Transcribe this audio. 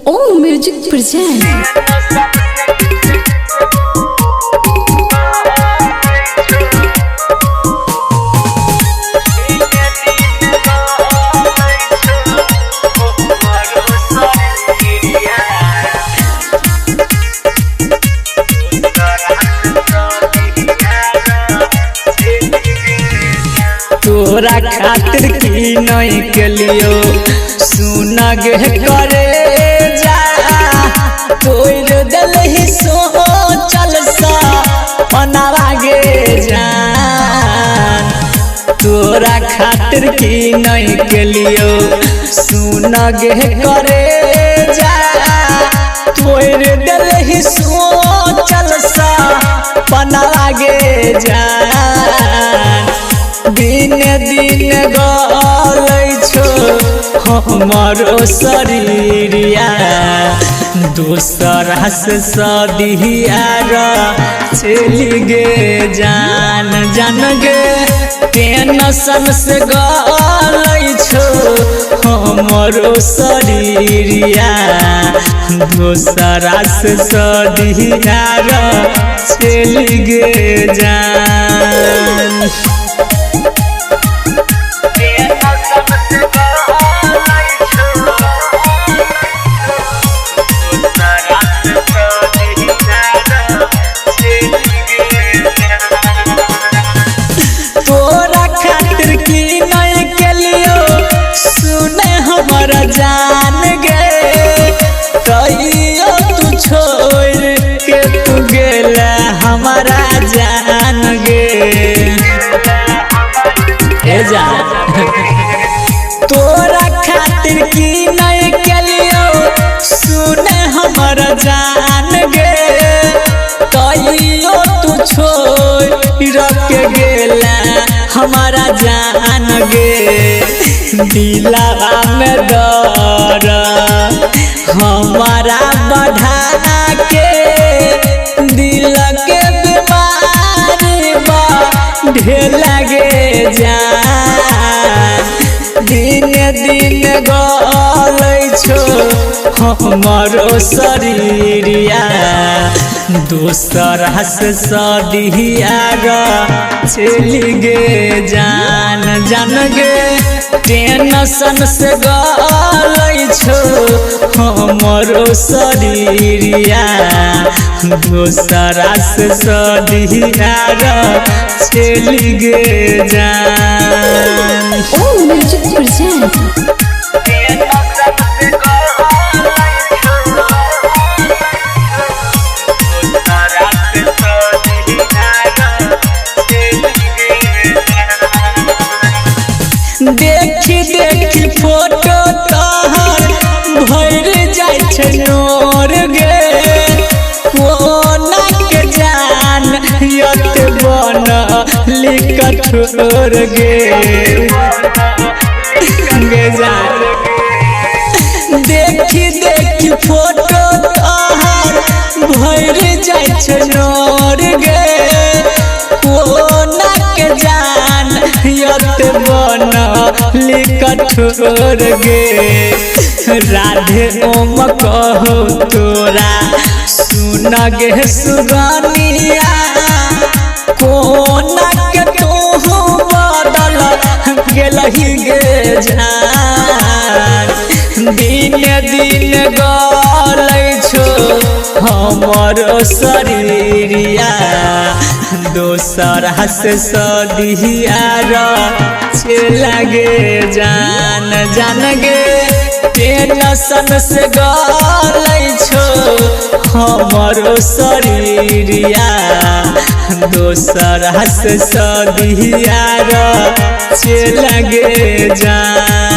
All Music present. तोरा खातिर की नहीं के लियो सुना गे करे जा तोर दिल ही सो चल सा पनावा गे जान। तोरा खातिर की नहीं के लियो सुना गे करे जा तोर दिल ही सो चल सा पनावा गे जान। दिन दिन गलै छो हमारो शरीरिया दूसरा से सदिया चली गे जान जान गे टेंशन से गलै छो हमारो शरीरिया दूसरा से सदिया चली गे जान। तोरा खातिर की नहीं के लियो सुने हमारा जान गे कहियो तू छोड़ के तू गेला हमारा जान गे ए जान। तोरा खातिर की नहीं के लियो सुने हमारा जान गे कहियो तू छोड़ के गेला हमारा जान गे। दिलवा में डर हमारा बढ़ा के दिल के बीमारी ढेला गे जान। दिन दिन गलै छो हमारो शरीरिया दूसरा से सदिया चली गे जान जान गे टेंशन से गलै छो हमारो शरीरिया दूसरा से सदिया चली गे जान। All Music present. देखी देखी फोटो तोहर भर जाय छै नोर गे कोना के जान यत बन लिकठोर गे गे जान। देखी देखी फोटो तोहर भर जाय छै नोर गे कोना के जान यत बन लिकठोर गे। राधे ओम कहो तोरा सुन गे सुगनिया कोना के तू बदल गेलही गे जान। दिन दिन गलै छो हमारो शरीरिया दूसरा से सदिया चला गे जान जान गे टेंशन से गलै छो हमारो शरीरिया दूसरा से सदिया चला गे जान।